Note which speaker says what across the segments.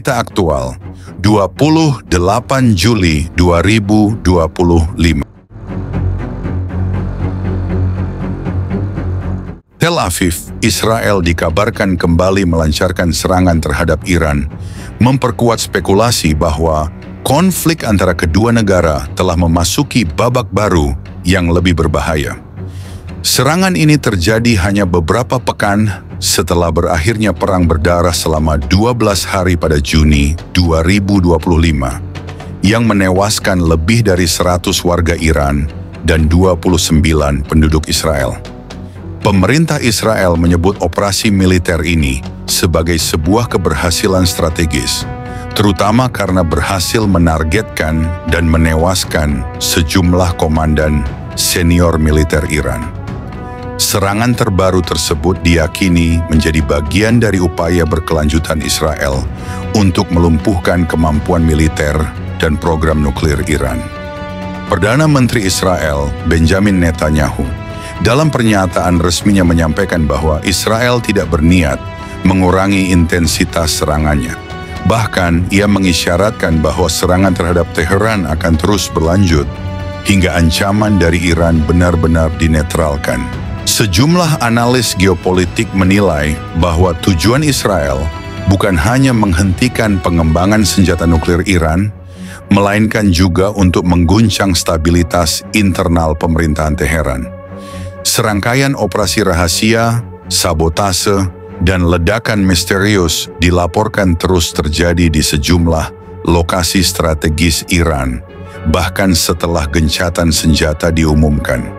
Speaker 1: Berita aktual, 28 Juli 2025. Tel Aviv, Israel dikabarkan kembali melancarkan serangan terhadap Iran, memperkuat spekulasi bahwa konflik antara kedua negara telah memasuki babak baru yang lebih berbahaya. Serangan ini terjadi hanya beberapa pekan setelah berakhirnya perang berdarah selama 12 hari pada Juni 2025 yang menewaskan lebih dari 100 warga Iran dan 29 penduduk Israel. Pemerintah Israel menyebut operasi militer ini sebagai sebuah keberhasilan strategis, terutama karena berhasil menargetkan dan menewaskan sejumlah komandan senior militer Iran. Serangan terbaru tersebut diyakini menjadi bagian dari upaya berkelanjutan Israel untuk melumpuhkan kemampuan militer dan program nuklir Iran. Perdana Menteri Israel, Benjamin Netanyahu, dalam pernyataan resminya menyampaikan bahwa Israel tidak berniat mengurangi intensitas serangannya. Bahkan, ia mengisyaratkan bahwa serangan terhadap Teheran akan terus berlanjut hingga ancaman dari Iran benar-benar dinetralkan. Sejumlah analis geopolitik menilai bahwa tujuan Israel bukan hanya menghentikan pengembangan senjata nuklir Iran, melainkan juga untuk mengguncang stabilitas internal pemerintahan Teheran. Serangkaian operasi rahasia, sabotase, dan ledakan misterius dilaporkan terus terjadi di sejumlah lokasi strategis Iran, bahkan setelah gencatan senjata diumumkan.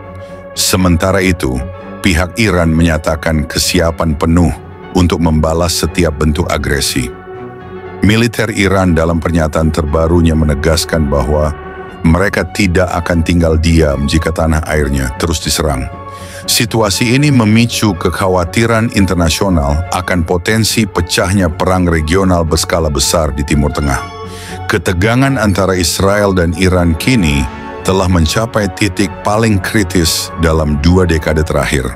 Speaker 1: Sementara itu, pihak Iran menyatakan kesiapan penuh untuk membalas setiap bentuk agresi. Militer Iran dalam pernyataan terbarunya menegaskan bahwa mereka tidak akan tinggal diam jika tanah airnya terus diserang. Situasi ini memicu kekhawatiran internasional akan potensi pecahnya perang regional berskala besar di Timur Tengah. Ketegangan antara Israel dan Iran kini telah mencapai titik paling kritis dalam 2 dekade terakhir.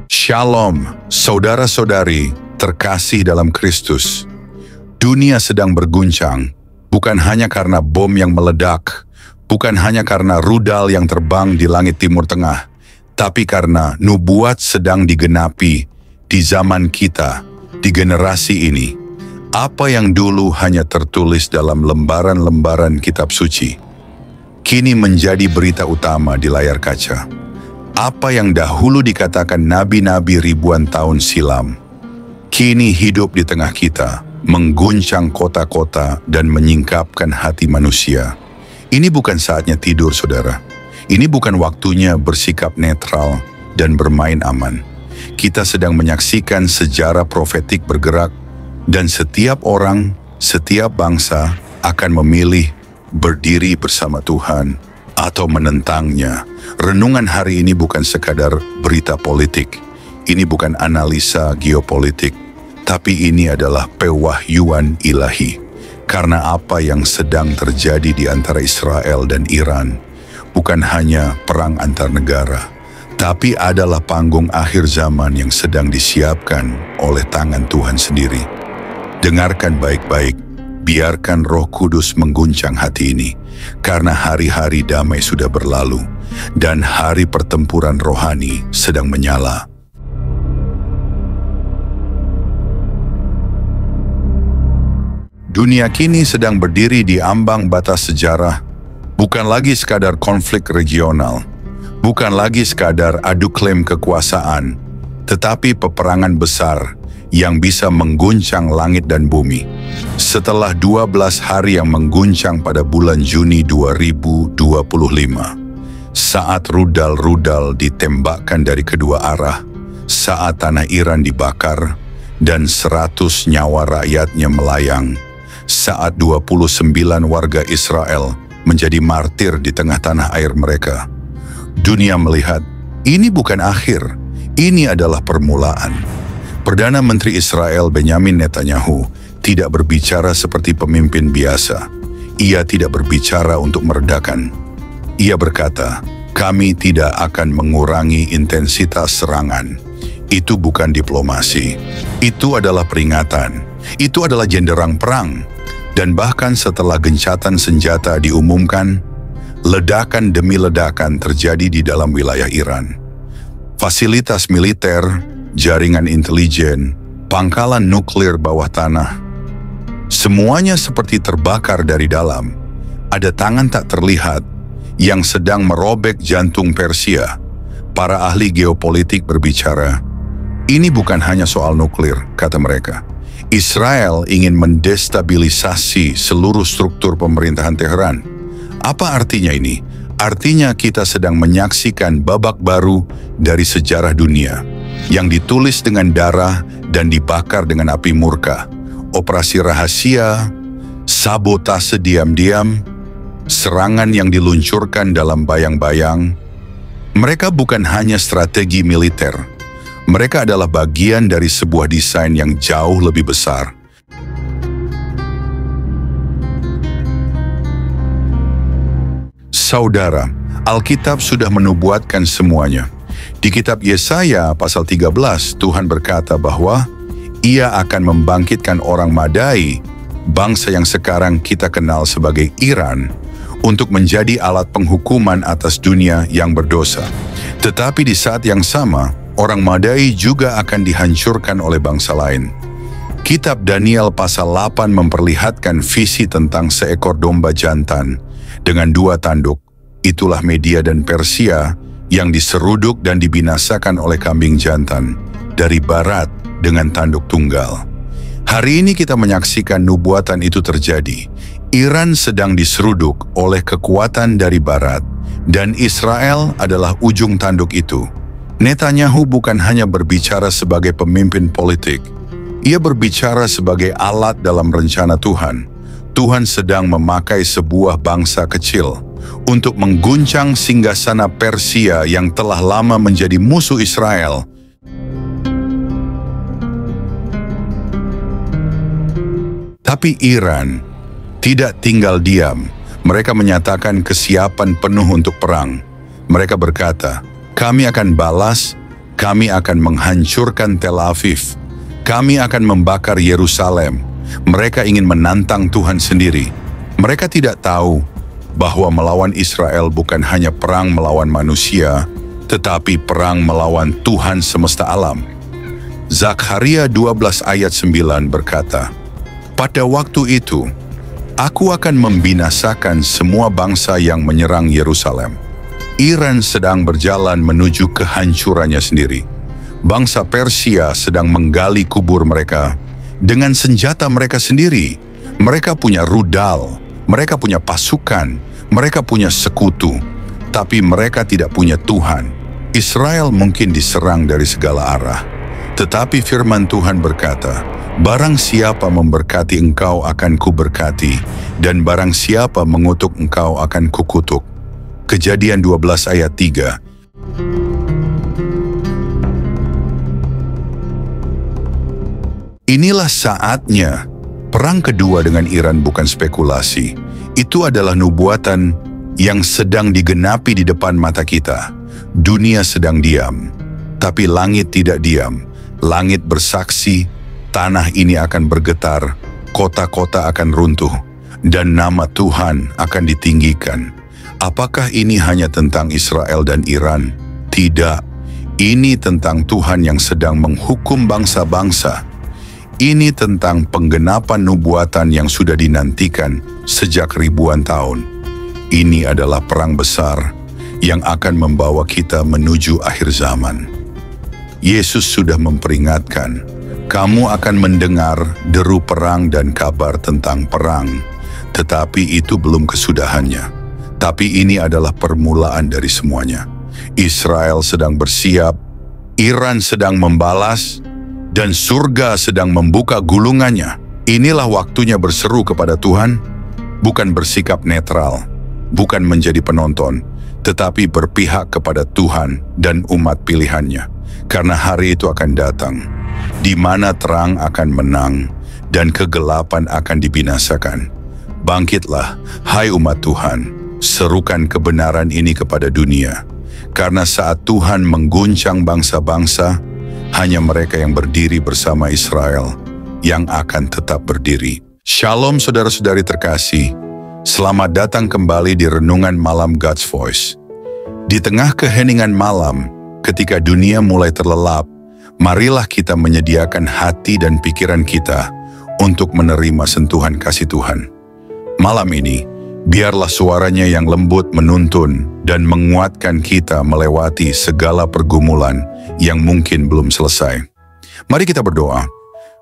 Speaker 1: Shalom, saudara-saudari terkasih dalam Kristus. Dunia sedang berguncang, bukan hanya karena bom yang meledak, bukan hanya karena rudal yang terbang di langit Timur Tengah, tapi karena nubuat sedang digenapi di zaman kita, di generasi ini. Apa yang dulu hanya tertulis dalam lembaran-lembaran kitab suci, kini menjadi berita utama di layar kaca. Apa yang dahulu dikatakan nabi-nabi ribuan tahun silam, kini hidup di tengah kita, mengguncang kota-kota dan menyingkapkan hati manusia. Ini bukan saatnya tidur, saudara. Ini bukan waktunya bersikap netral dan bermain aman. Kita sedang menyaksikan sejarah profetik bergerak, dan setiap orang, setiap bangsa akan memilih berdiri bersama Tuhan atau menentangnya. Renungan hari ini bukan sekadar berita politik, ini bukan analisa geopolitik, tapi ini adalah pewahyuan ilahi. Karena apa yang sedang terjadi di antara Israel dan Iran bukan hanya perang antar negara, tapi adalah panggung akhir zaman yang sedang disiapkan oleh tangan Tuhan sendiri. Dengarkan baik-baik, biarkan Roh Kudus mengguncang hati ini, karena hari-hari damai sudah berlalu, dan hari pertempuran rohani sedang menyala. Dunia kini sedang berdiri di ambang batas sejarah, bukan lagi sekadar konflik regional, bukan lagi sekadar adu klaim kekuasaan, tetapi peperangan besar yang bisa mengguncang langit dan bumi. Setelah 12 hari yang mengguncang pada bulan Juni 2025, saat rudal-rudal ditembakkan dari kedua arah, saat tanah Iran dibakar, dan 100 nyawa rakyatnya melayang, saat 29 warga Israel menjadi martir di tengah tanah air mereka. Dunia melihat, ini bukan akhir, ini adalah permulaan. Perdana Menteri Israel Benjamin Netanyahu tidak berbicara seperti pemimpin biasa. Ia tidak berbicara untuk meredakan. Ia berkata, Kami tidak akan mengurangi intensitas serangan. Itu bukan diplomasi. Itu adalah peringatan. Itu adalah genderang perang. Dan bahkan setelah gencatan senjata diumumkan, ledakan demi ledakan terjadi di dalam wilayah Iran. Fasilitas militer, jaringan intelijen, pangkalan nuklir bawah tanah, semuanya seperti terbakar dari dalam. Ada tangan tak terlihat yang sedang merobek jantung Persia. Para ahli geopolitik berbicara, ini bukan hanya soal nuklir, kata mereka. Israel ingin mendestabilisasi seluruh struktur pemerintahan Teheran. Apa artinya ini? Artinya kita sedang menyaksikan babak baru dari sejarah dunia yang ditulis dengan darah dan dibakar dengan api murka. Operasi rahasia, sabotase diam-diam, serangan yang diluncurkan dalam bayang-bayang. Mereka bukan hanya strategi militer. Mereka adalah bagian dari sebuah desain yang jauh lebih besar. Saudara, Alkitab sudah menubuatkan semuanya. Di kitab Yesaya pasal 13, Tuhan berkata bahwa Ia akan membangkitkan orang Madai, bangsa yang sekarang kita kenal sebagai Iran, untuk menjadi alat penghukuman atas dunia yang berdosa. Tetapi di saat yang sama, orang Madai juga akan dihancurkan oleh bangsa lain. Kitab Daniel pasal 8 memperlihatkan visi tentang seekor domba jantan dengan 2 tanduk. Itulah Media dan Persia yang diseruduk dan dibinasakan oleh kambing jantan dari barat dengan tanduk tunggal. Hari ini kita menyaksikan nubuatan itu terjadi. Iran sedang diseruduk oleh kekuatan dari barat dan Israel adalah ujung tanduk itu. Netanyahu bukan hanya berbicara sebagai pemimpin politik, ia berbicara sebagai alat dalam rencana Tuhan. Tuhan sedang memakai sebuah bangsa kecil untuk mengguncang singgasana Persia yang telah lama menjadi musuh Israel. Tapi Iran tidak tinggal diam. Mereka menyatakan kesiapan penuh untuk perang. Mereka berkata, kami akan balas, kami akan menghancurkan Tel Aviv, kami akan membakar Yerusalem. Mereka ingin menantang Tuhan sendiri. Mereka tidak tahu bahwa melawan Israel bukan hanya perang melawan manusia, tetapi perang melawan Tuhan semesta alam. Zakharia 12 ayat 9 berkata, pada waktu itu, aku akan membinasakan semua bangsa yang menyerang Yerusalem. Iran sedang berjalan menuju kehancurannya sendiri. Bangsa Persia sedang menggali kubur mereka dengan senjata mereka sendiri. Mereka punya rudal, mereka punya pasukan, mereka punya sekutu, tapi mereka tidak punya Tuhan. Israel mungkin diserang dari segala arah, tetapi firman Tuhan berkata, barang siapa memberkati engkau akan kuberkati, dan barang siapa mengutuk engkau akan kukutuk. Kejadian 12 ayat 3. Inilah saatnya. Perang kedua dengan Iran bukan spekulasi. Itu adalah nubuatan yang sedang digenapi di depan mata kita. Dunia sedang diam, tapi langit tidak diam. Langit bersaksi, tanah ini akan bergetar, kota-kota akan runtuh, dan nama Tuhan akan ditinggikan. Apakah ini hanya tentang Israel dan Iran? Tidak. Ini tentang Tuhan yang sedang menghukum bangsa-bangsa. Ini tentang penggenapan nubuatan yang sudah dinantikan sejak ribuan tahun. Ini adalah perang besar yang akan membawa kita menuju akhir zaman. Yesus sudah memperingatkan, kamu akan mendengar deru perang dan kabar tentang perang, tetapi itu belum kesudahannya. Tapi ini adalah permulaan dari semuanya. Israel sedang bersiap, Iran sedang membalas, dan surga sedang membuka gulungannya. Inilah waktunya berseru kepada Tuhan, bukan bersikap netral, bukan menjadi penonton, tetapi berpihak kepada Tuhan dan umat pilihannya. Karena hari itu akan datang, di mana terang akan menang dan kegelapan akan dibinasakan. Bangkitlah, hai umat Tuhan, serukan kebenaran ini kepada dunia. Karena saat Tuhan mengguncang bangsa-bangsa, hanya mereka yang berdiri bersama Israel yang akan tetap berdiri. Shalom saudara-saudari terkasih, selamat datang kembali di Renungan Malam God's Voice. Di tengah keheningan malam, ketika dunia mulai terlelap, marilah kita menyediakan hati dan pikiran kita untuk menerima sentuhan kasih Tuhan. Malam ini, biarlah suaranya yang lembut menuntun dan menguatkan kita melewati segala pergumulan yang mungkin belum selesai. Mari kita berdoa.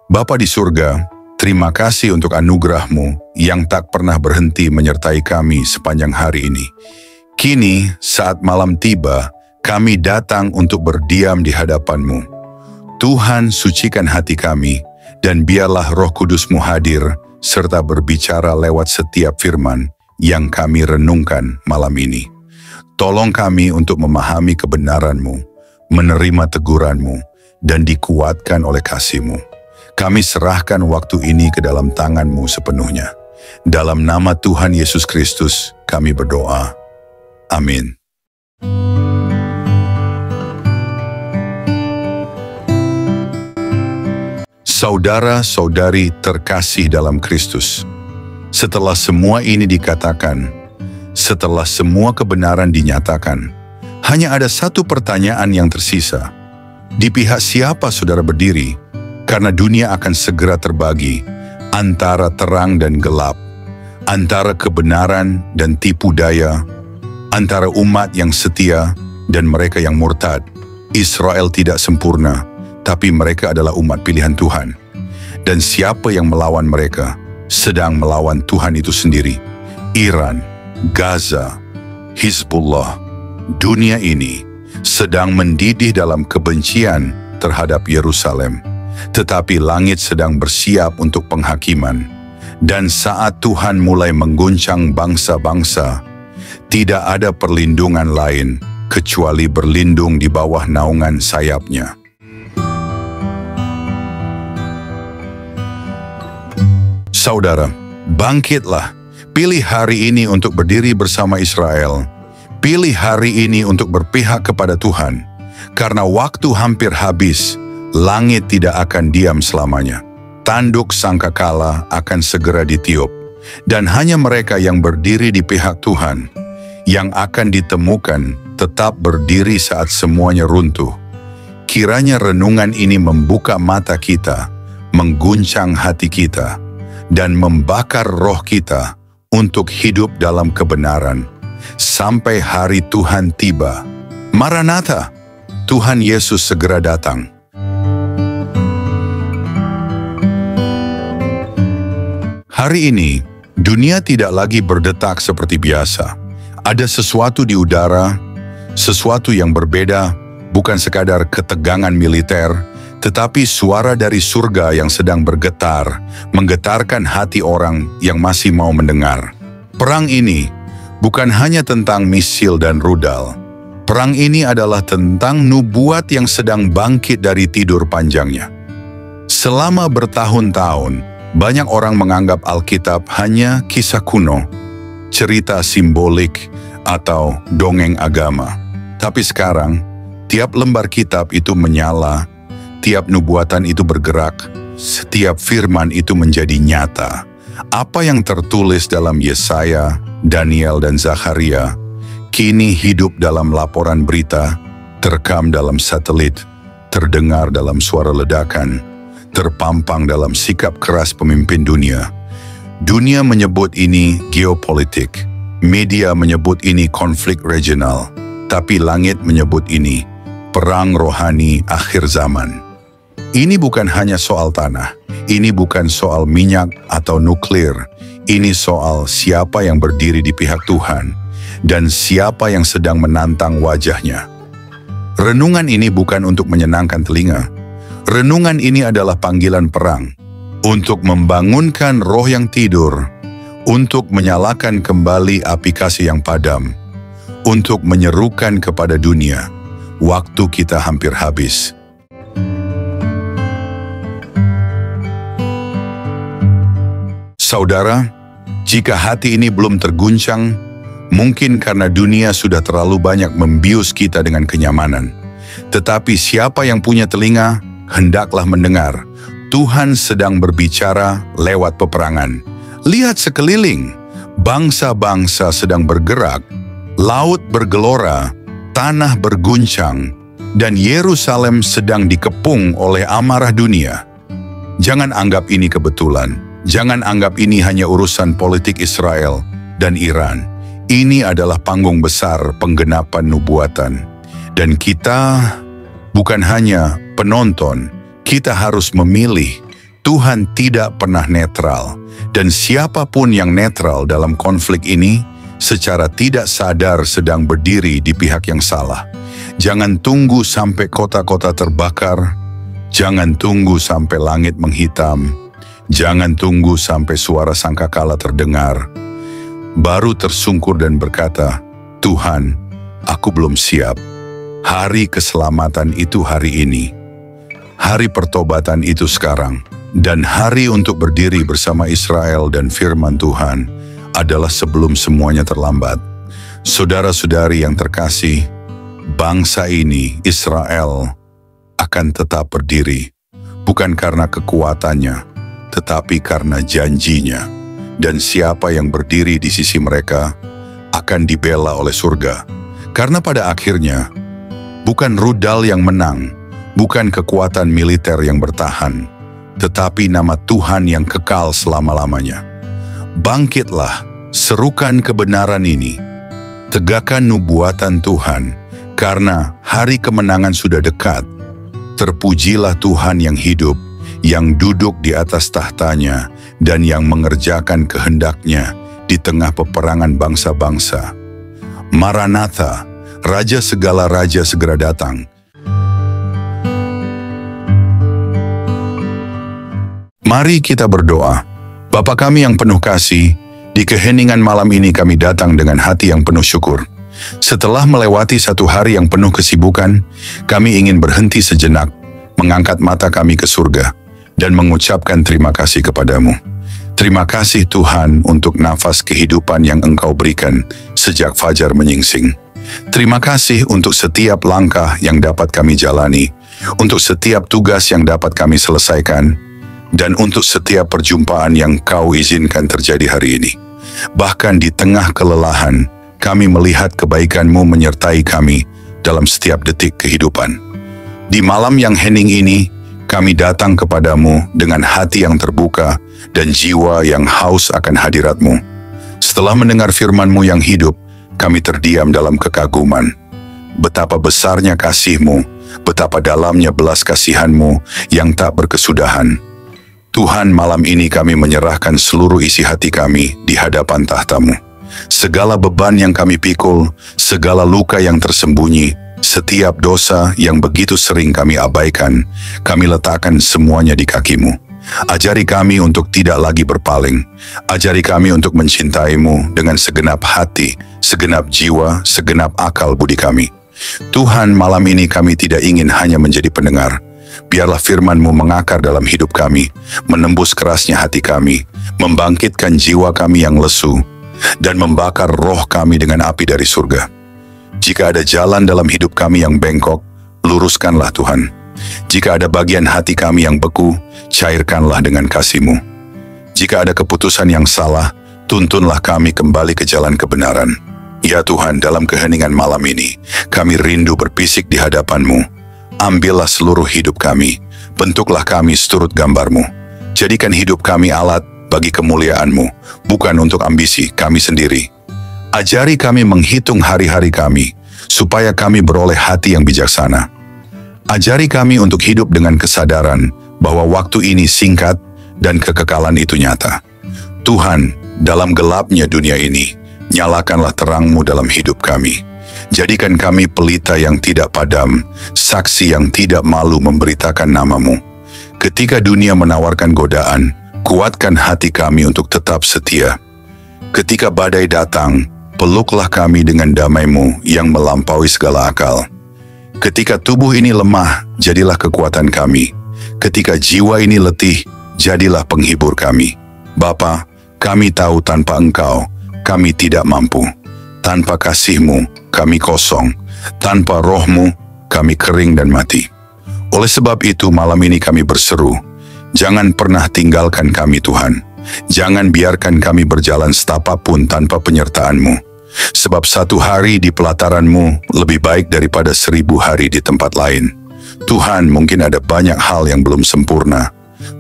Speaker 1: Bapa di surga, terima kasih untuk anugerah-Mu yang tak pernah berhenti menyertai kami sepanjang hari ini. Kini, saat malam tiba, kami datang untuk berdiam di hadapan-Mu. Tuhan, sucikan hati kami, dan biarlah Roh Kudus-Mu hadir, serta berbicara lewat setiap firman yang kami renungkan malam ini. Tolong kami untuk memahami kebenaran-Mu, menerima teguran-Mu, dan dikuatkan oleh kasih-Mu. Kami serahkan waktu ini ke dalam tangan-Mu sepenuhnya. Dalam nama Tuhan Yesus Kristus, kami berdoa. Amin. Saudara-saudari terkasih dalam Kristus, setelah semua ini dikatakan, setelah semua kebenaran dinyatakan, hanya ada satu pertanyaan yang tersisa. Di pihak siapa saudara berdiri? Karena dunia akan segera terbagi antara terang dan gelap, antara kebenaran dan tipu daya, antara umat yang setia dan mereka yang murtad. Israel tidak sempurna, tapi mereka adalah umat pilihan Tuhan. Dan siapa yang melawan mereka sedang melawan Tuhan itu sendiri. Iran, Gaza, Hizbullah, dunia ini sedang mendidih dalam kebencian terhadap Yerusalem. Tetapi langit sedang bersiap untuk penghakiman. Dan saat Tuhan mulai mengguncang bangsa-bangsa, tidak ada perlindungan lain kecuali berlindung di bawah naungan sayap-Nya. Saudara, bangkitlah. Pilih hari ini untuk berdiri bersama Israel. Pilih hari ini untuk berpihak kepada Tuhan. Karena waktu hampir habis, langit tidak akan diam selamanya. Tanduk sangkakala akan segera ditiup. Dan hanya mereka yang berdiri di pihak Tuhan yang akan ditemukan tetap berdiri saat semuanya runtuh. Kiranya renungan ini membuka mata kita, mengguncang hati kita, dan membakar roh kita untuk hidup dalam kebenaran sampai hari Tuhan tiba. Maranatha, Tuhan Yesus segera datang. Hari ini, dunia tidak lagi berdetak seperti biasa. Ada sesuatu di udara, sesuatu yang berbeda, bukan sekadar ketegangan militer, tetapi suara dari surga yang sedang bergetar, menggetarkan hati orang yang masih mau mendengar. Perang ini bukan hanya tentang misil dan rudal. Perang ini adalah tentang nubuat yang sedang bangkit dari tidur panjangnya. Selama bertahun-tahun, banyak orang menganggap Alkitab hanya kisah kuno, cerita simbolik, atau dongeng agama. Tapi sekarang, tiap lembar kitab itu menyala, tiap nubuatan itu bergerak, setiap firman itu menjadi nyata. Apa yang tertulis dalam Yesaya, Daniel, dan Zakharia, kini hidup dalam laporan berita, terekam dalam satelit, terdengar dalam suara ledakan, terpampang dalam sikap keras pemimpin dunia. Dunia menyebut ini geopolitik, media menyebut ini konflik regional, tapi langit menyebut ini perang rohani akhir zaman. Ini bukan hanya soal tanah, ini bukan soal minyak atau nuklir, ini soal siapa yang berdiri di pihak Tuhan dan siapa yang sedang menantang wajah-Nya. Renungan ini bukan untuk menyenangkan telinga. Renungan ini adalah panggilan perang untuk membangunkan roh yang tidur, untuk menyalakan kembali api kasih yang padam, untuk menyerukan kepada dunia, waktu kita hampir habis. Saudara, jika hati ini belum terguncang, Mungkin karena dunia sudah terlalu banyak membius kita dengan kenyamanan. Tetapi siapa yang punya telinga, hendaklah mendengar. Tuhan sedang berbicara lewat peperangan. Lihat sekeliling, bangsa-bangsa sedang bergerak, laut bergelora, tanah berguncang, dan Yerusalem sedang dikepung oleh amarah dunia. Jangan anggap ini kebetulan. Jangan anggap ini hanya urusan politik Israel dan Iran. Ini adalah panggung besar penggenapan nubuatan. Dan kita bukan hanya penonton, kita harus memilih. Tuhan tidak pernah netral. Dan siapapun yang netral dalam konflik ini, secara tidak sadar sedang berdiri di pihak yang salah. Jangan tunggu sampai kota-kota terbakar. Jangan tunggu sampai langit menghitam. Jangan tunggu sampai suara sangkakala terdengar. Baru tersungkur dan berkata, Tuhan, aku belum siap. Hari keselamatan itu hari ini. Hari pertobatan itu sekarang. Dan hari untuk berdiri bersama Israel dan firman Tuhan adalah sebelum semuanya terlambat. Saudara-saudari yang terkasih, bangsa ini, Israel, akan tetap berdiri, bukan karena kekuatannya, tetapi karena janjinya. Dan siapa yang berdiri di sisi mereka akan dibela oleh surga. Karena pada akhirnya, bukan rudal yang menang, bukan kekuatan militer yang bertahan, tetapi nama Tuhan yang kekal selama-lamanya. Bangkitlah, serukan kebenaran ini, tegakkan nubuatan Tuhan, karena hari kemenangan sudah dekat. Terpujilah Tuhan yang hidup, yang duduk di atas tahtanya, dan yang mengerjakan kehendaknya di tengah peperangan bangsa-bangsa. Maranatha, Raja segala raja segera datang. Mari kita berdoa. Bapa kami yang penuh kasih, di keheningan malam ini kami datang dengan hati yang penuh syukur. Setelah melewati satu hari yang penuh kesibukan, kami ingin berhenti sejenak, mengangkat mata kami ke surga, dan mengucapkan terima kasih kepadamu. Terima kasih Tuhan untuk nafas kehidupan yang Engkau berikan sejak fajar menyingsing. Terima kasih untuk setiap langkah yang dapat kami jalani, untuk setiap tugas yang dapat kami selesaikan, dan untuk setiap perjumpaan yang Kau izinkan terjadi hari ini. Bahkan di tengah kelelahan, kami melihat kebaikan-Mu menyertai kami dalam setiap detik kehidupan. Di malam yang hening ini, kami datang kepadamu dengan hati yang terbuka dan jiwa yang haus akan hadirat-Mu. Setelah mendengar firman-Mu yang hidup, kami terdiam dalam kekaguman. Betapa besarnya kasih-Mu, betapa dalamnya belas kasihan-Mu yang tak berkesudahan. Tuhan, malam ini kami menyerahkan seluruh isi hati kami di hadapan tahta-Mu. Segala beban yang kami pikul, segala luka yang tersembunyi, setiap dosa yang begitu sering kami abaikan, kami letakkan semuanya di kaki-Mu. Ajari kami untuk tidak lagi berpaling. Ajari kami untuk mencintai-Mu dengan segenap hati, segenap jiwa, segenap akal budi kami. Tuhan, malam ini kami tidak ingin hanya menjadi pendengar. Biarlah firman-Mu mengakar dalam hidup kami, menembus kerasnya hati kami, membangkitkan jiwa kami yang lesu, dan membakar roh kami dengan api dari surga. Jika ada jalan dalam hidup kami yang bengkok, luruskanlah Tuhan. Jika ada bagian hati kami yang beku, cairkanlah dengan kasih-Mu. Jika ada keputusan yang salah, tuntunlah kami kembali ke jalan kebenaran. Ya Tuhan, dalam keheningan malam ini, kami rindu berpisik di hadapan-Mu. Ambillah seluruh hidup kami, bentuklah kami seturut gambar-Mu. Jadikan hidup kami alat bagi kemuliaan-Mu, bukan untuk ambisi kami sendiri. Ajari kami menghitung hari-hari kami, supaya kami beroleh hati yang bijaksana. Ajari kami untuk hidup dengan kesadaran bahwa waktu ini singkat dan kekekalan itu nyata. Tuhan, dalam gelapnya dunia ini, nyalakanlah terang-Mu dalam hidup kami. Jadikan kami pelita yang tidak padam, saksi yang tidak malu memberitakan nama-Mu. Ketika dunia menawarkan godaan, kuatkan hati kami untuk tetap setia. Ketika badai datang, peluklah kami dengan damai-Mu yang melampaui segala akal. Ketika tubuh ini lemah, jadilah kekuatan kami. Ketika jiwa ini letih, jadilah penghibur kami. Bapa, kami tahu tanpa Engkau, kami tidak mampu. Tanpa kasih-Mu, kami kosong. Tanpa roh-Mu, kami kering dan mati. Oleh sebab itu malam ini kami berseru, jangan pernah tinggalkan kami Tuhan. Jangan biarkan kami berjalan setapak pun tanpa penyertaan-Mu. Sebab 1 hari di pelataran-Mu lebih baik daripada 1000 hari di tempat lain. Tuhan, mungkin ada banyak hal yang belum sempurna,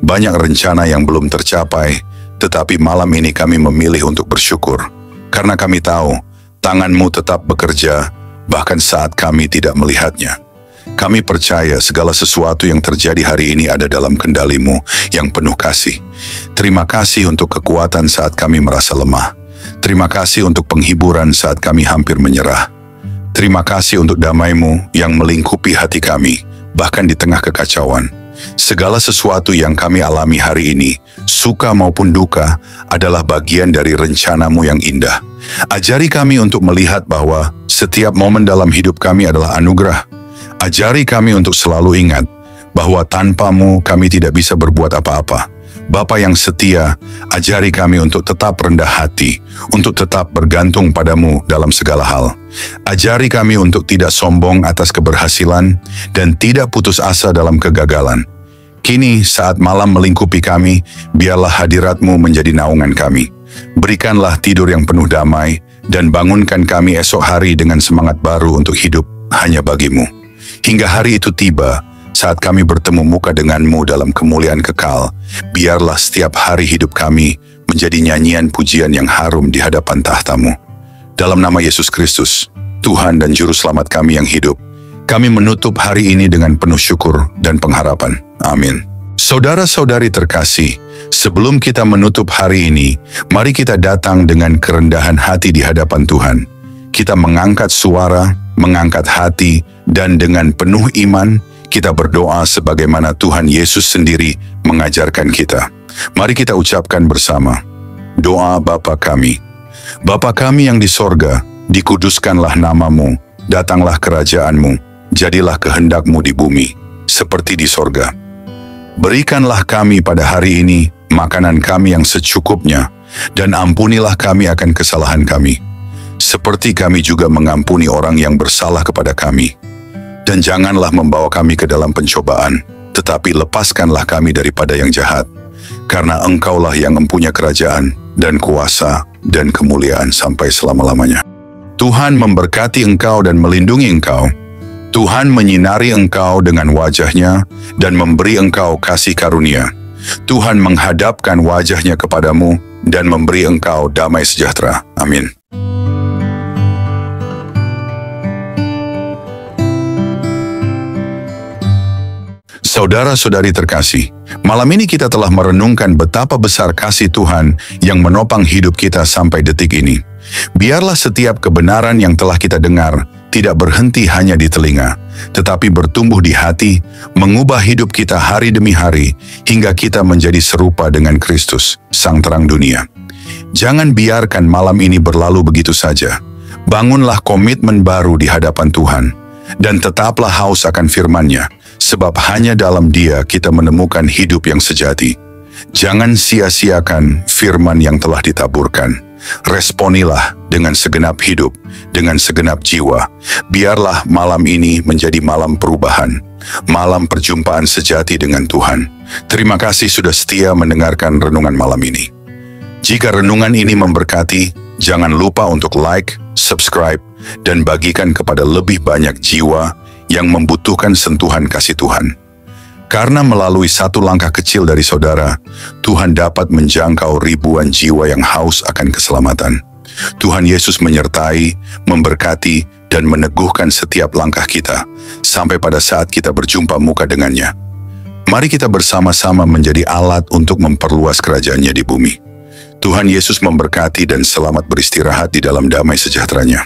Speaker 1: banyak rencana yang belum tercapai, tetapi malam ini kami memilih untuk bersyukur. Karena kami tahu, tangan-Mu tetap bekerja, bahkan saat kami tidak melihatnya. Kami percaya segala sesuatu yang terjadi hari ini ada dalam kendali-Mu yang penuh kasih. Terima kasih untuk kekuatan saat kami merasa lemah. Terima kasih untuk penghiburan saat kami hampir menyerah. Terima kasih untuk damai-Mu yang melingkupi hati kami, bahkan di tengah kekacauan. Segala sesuatu yang kami alami hari ini, suka maupun duka, adalah bagian dari rencana-Mu yang indah. Ajari kami untuk melihat bahwa setiap momen dalam hidup kami adalah anugerah. Ajari kami untuk selalu ingat bahwa tanpa-Mu kami tidak bisa berbuat apa-apa. Bapa yang setia, ajari kami untuk tetap rendah hati, untuk tetap bergantung pada-Mu dalam segala hal. Ajari kami untuk tidak sombong atas keberhasilan dan tidak putus asa dalam kegagalan. Kini saat malam melingkupi kami, biarlah hadirat-Mu menjadi naungan kami. Berikanlah tidur yang penuh damai dan bangunkan kami esok hari dengan semangat baru untuk hidup hanya bagi-Mu. Hingga hari itu tiba, saat kami bertemu muka dengan-Mu dalam kemuliaan kekal, biarlah setiap hari hidup kami menjadi nyanyian pujian yang harum di hadapan tahta-Mu. Dalam nama Yesus Kristus, Tuhan dan Juru Selamat kami yang hidup, kami menutup hari ini dengan penuh syukur dan pengharapan. Amin. Saudara-saudari terkasih, sebelum kita menutup hari ini, mari kita datang dengan kerendahan hati di hadapan Tuhan. Kita mengangkat suara, mengangkat hati, dan dengan penuh iman, kita berdoa sebagaimana Tuhan Yesus sendiri mengajarkan kita. Mari kita ucapkan bersama. Doa Bapa kami. Bapa kami yang di sorga, dikuduskanlah nama-Mu, datanglah kerajaan-Mu, jadilah kehendak-Mu di bumi, seperti di sorga. Berikanlah kami pada hari ini makanan kami yang secukupnya, dan ampunilah kami akan kesalahan kami, seperti kami juga mengampuni orang yang bersalah kepada kami. Dan janganlah membawa kami ke dalam pencobaan, tetapi lepaskanlah kami daripada yang jahat. Karena Engkaulah yang mempunyai kerajaan, dan kuasa, dan kemuliaan sampai selama-lamanya. Tuhan memberkati engkau dan melindungi engkau. Tuhan menyinari engkau dengan wajah-Nya, dan memberi engkau kasih karunia. Tuhan menghadapkan wajah-Nya kepadamu, dan memberi engkau damai sejahtera. Amin. Saudara-saudari terkasih, malam ini kita telah merenungkan betapa besar kasih Tuhan yang menopang hidup kita sampai detik ini. Biarlah setiap kebenaran yang telah kita dengar tidak berhenti hanya di telinga, tetapi bertumbuh di hati, mengubah hidup kita hari demi hari, hingga kita menjadi serupa dengan Kristus, Sang Terang Dunia. Jangan biarkan malam ini berlalu begitu saja. Bangunlah komitmen baru di hadapan Tuhan, dan tetaplah haus akan firman-Nya, sebab hanya dalam Dia kita menemukan hidup yang sejati. Jangan sia-siakan firman yang telah ditaburkan. Responilah dengan segenap hidup, dengan segenap jiwa. Biarlah malam ini menjadi malam perubahan, malam perjumpaan sejati dengan Tuhan. Terima kasih sudah setia mendengarkan renungan malam ini. Jika renungan ini memberkati, jangan lupa untuk like, subscribe, dan bagikan kepada lebih banyak jiwa yang membutuhkan sentuhan kasih Tuhan. Karena melalui satu langkah kecil dari saudara, Tuhan dapat menjangkau ribuan jiwa yang haus akan keselamatan. Tuhan Yesus menyertai, memberkati, dan meneguhkan setiap langkah kita, sampai pada saat kita berjumpa muka dengannya. Mari kita bersama-sama menjadi alat untuk memperluas kerajaan-Nya di bumi. Tuhan Yesus memberkati dan selamat beristirahat di dalam damai sejahtera-Nya.